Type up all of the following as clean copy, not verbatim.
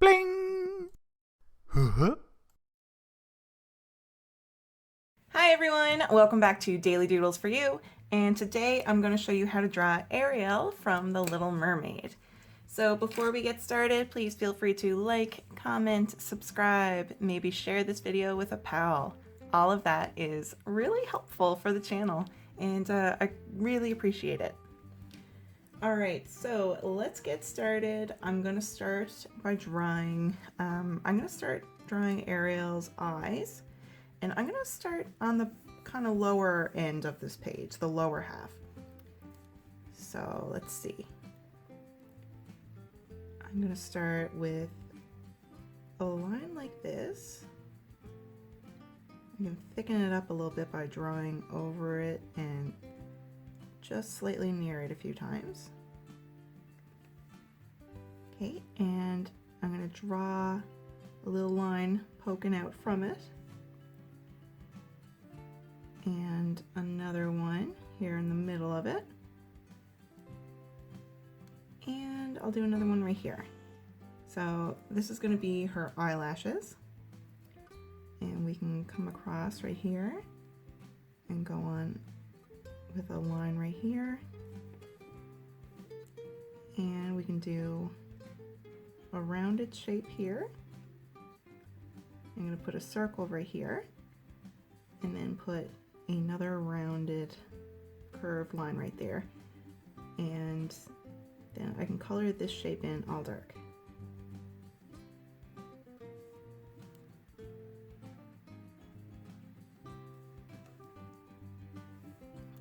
Bling! Huh? Hi everyone, welcome back to Daily Doodles for You, and today I'm going to show you how to draw Ariel from The Little Mermaid. So before we get started, please feel free to like, comment, subscribe, maybe share this video with a pal. All of that is really helpful for the channel, and I really appreciate it. Alright, so let's get started. I'm going to start by drawing, Ariel's eyes. And I'm going to start on the kind of lower end of this page, the lower half. So let's see. I'm going to start with a line like this. I can thicken it up a little bit by drawing over it and just slightly near it a few times. Okay, and I'm going to draw a little line poking out from it. And another one here in the middle of it. And I'll do another one right here. So this is going to be her eyelashes. And we can come across right here and go on with a line right here. And we can do a rounded shape here. I'm going to put a circle right here and then put another rounded curved line right there, and then I can color this shape in all dark.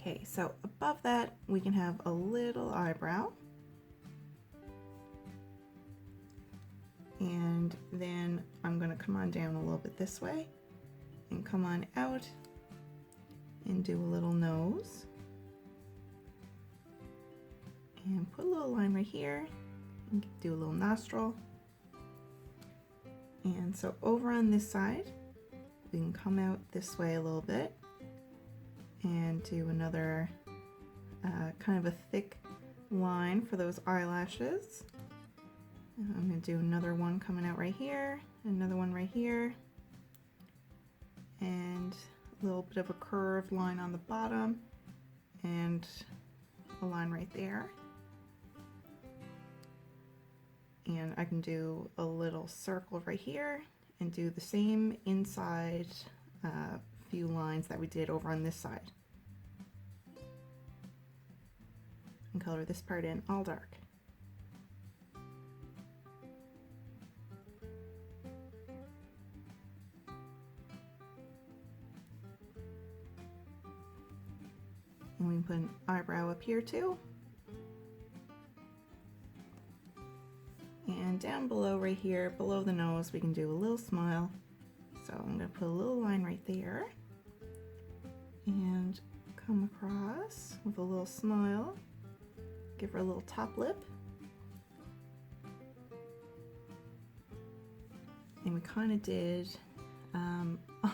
Okay, so above that we can have a little eyebrow, and then I'm going to come on down a little bit this way and come on out and do a little nose and put a little line right here and do a little nostril. And so over on this side we can come out this way a little bit and do another kind of a thick line for those eyelashes. I'm going to do another one coming out right here, another one right here, and a little bit of a curved line on the bottom and a line right there. And I can do a little circle right here and do the same inside few lines that we did over on this side. And color this part in all dark. And we can put an eyebrow up here too. And down below right here, below the nose, we can do a little smile. So I'm going to put a little line right there and come across with a little smile. Give her a little top lip. And we kind of did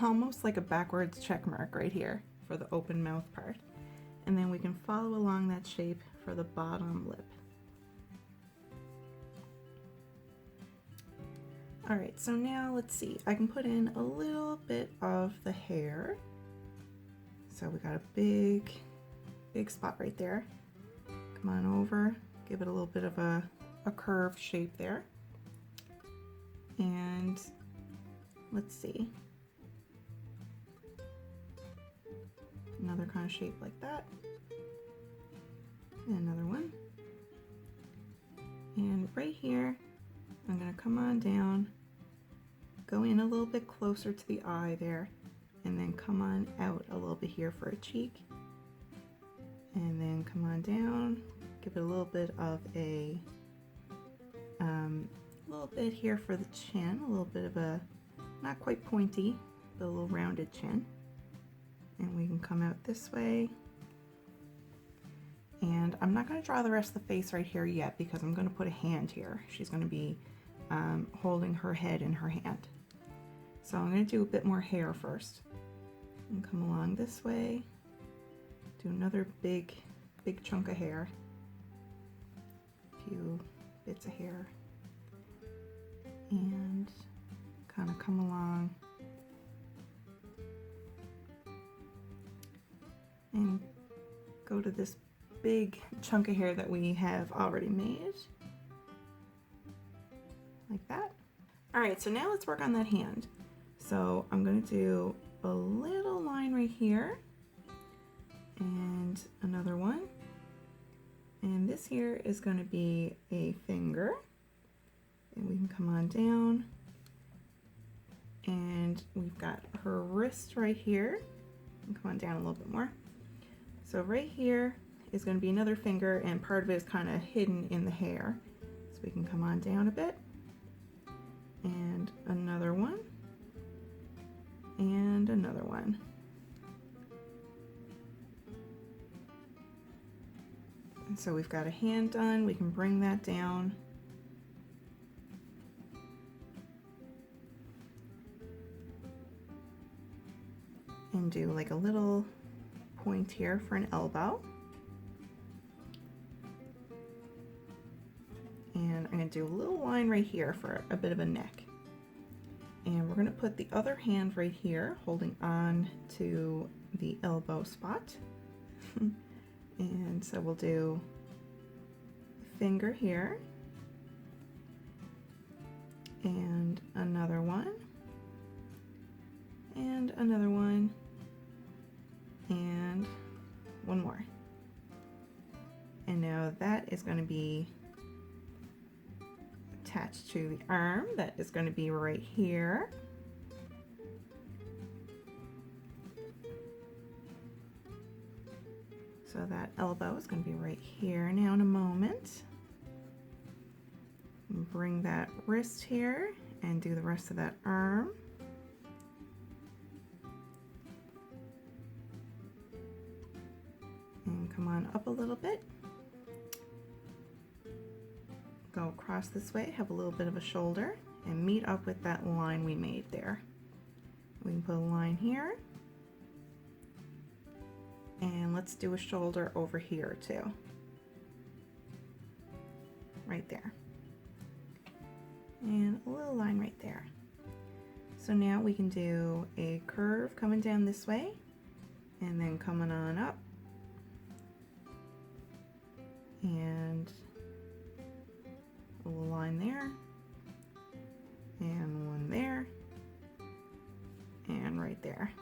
almost like a backwards check mark right here for the open mouth part. And then we can follow along that shape for the bottom lip. Alright, so now let's see, I can put in a little bit of the hair. So we got a big spot right there. Come on over, give it a little bit of a curved shape there. And let's see, another kind of shape like that, and another one. And right here I'm going to come on down, go in a little bit closer to the eye there, and then come on out a little bit here for a cheek, and then come on down, give it a little bit of a little bit here for the chin, a little bit of a not quite pointy but a little rounded chin. And we can come out this way, and I'm not going to draw the rest of the face right here yet because I'm going to put a hand here. She's going to be holding her head in her hand. So I'm going to do a bit more hair first. And come along this way, do another big chunk of hair, a few bits of hair, and kind of come along and go to this big chunk of hair that we have already made, like that. All right, so now let's work on that hand. So I'm going to do a little line right here and another one, and this here is going to be a finger, and we can come on down, and we've got her wrist right here, and come on down a little bit more. So right here is going to be another finger, and part of it is kind of hidden in the hair. So we can come on down a bit, and another one, and another one. And so we've got a hand done. We can bring that down. And do like a little point here for an elbow. And I'm going to do a little line right here for a bit of a neck. And we're going to put the other hand right here, holding on to the elbow spot. And so we'll do a finger here, and another one, and another one, and one more. And now that is going to be attached to the arm. That is going to be right here. So that elbow is going to be right here now in a moment. Bring that wrist here and do the rest of that arm. And come on up a little bit. Go across this way, have a little bit of a shoulder, and meet up with that line we made there. We can put a line here. And let's do a shoulder over here too. Right there. And a little line right there. So now we can do a curve coming down this way, and then coming on up. And a little line there, and one there, and right there.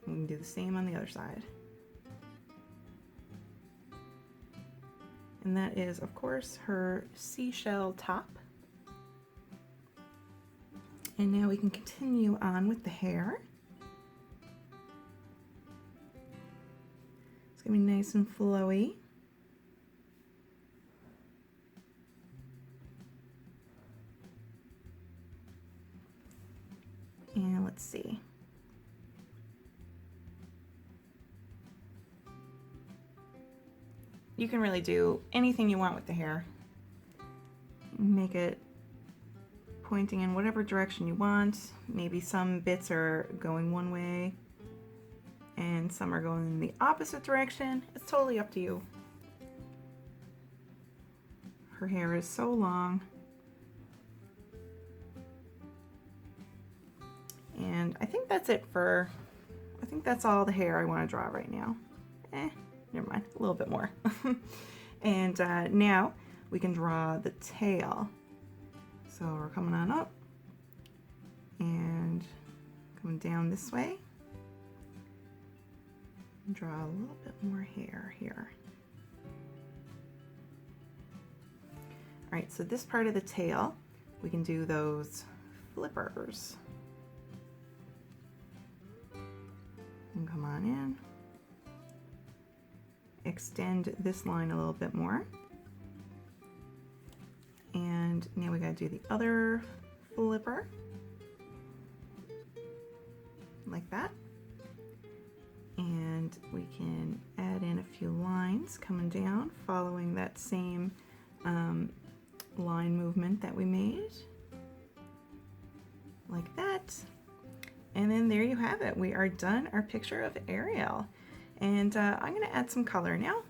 And we can do the same on the other side. And that is, of course, her seashell top. And now we can continue on with the hair. It's gonna be nice and flowy. And let's see. You can really do anything you want with the hair. Make it pointing in whatever direction you want. Maybe some bits are going one way and some are going in the opposite direction. It's totally up to you. Her hair is so long. And I think that's it for, I think that's all the hair I want to draw right now. Never mind, a little bit more. And now we can draw the tail. So we're coming on up and coming down this way. Draw a little bit more hair here. All right, so this part of the tail, we can do those flippers. And come on in. Extend this line a little bit more. And now we gotta do the other flipper. Like that. And we can add in a few lines coming down, following that same line movement that we made. Like that. And then there you have it. We are done our picture of Ariel. And I'm gonna add some color now.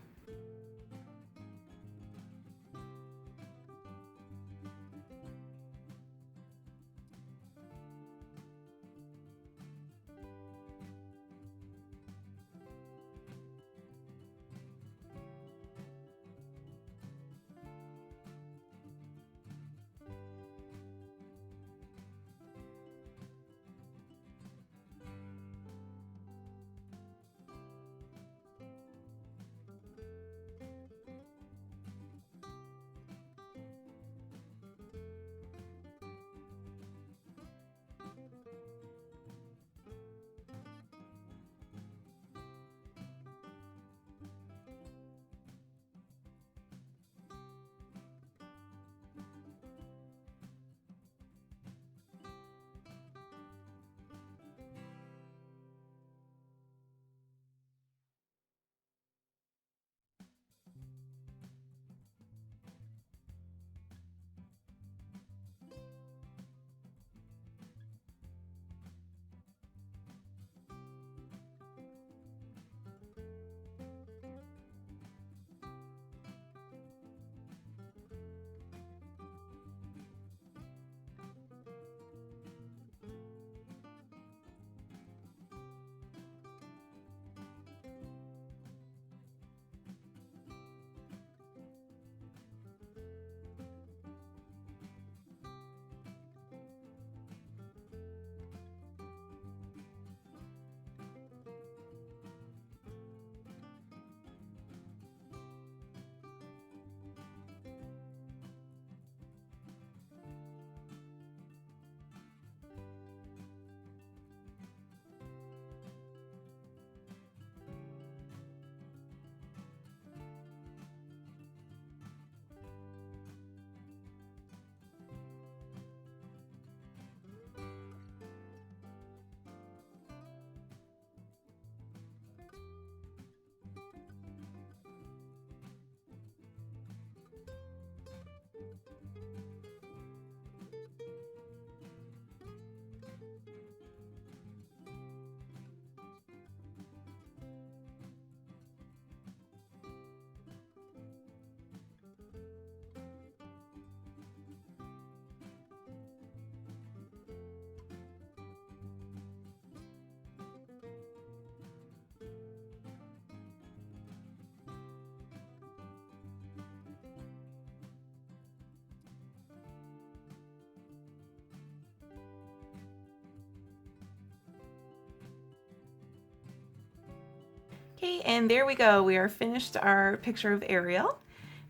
Okay, and there we go. We are finished our picture of Ariel.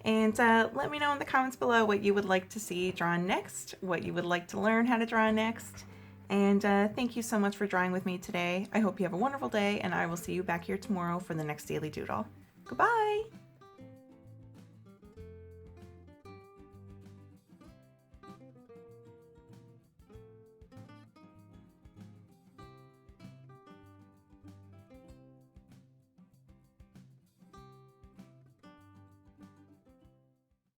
And let me know in the comments below what you would like to see drawn next, what you would like to learn how to draw next. And thank you so much for drawing with me today. I hope you have a wonderful day, and I will see you back here tomorrow for the next Daily Doodle. Goodbye!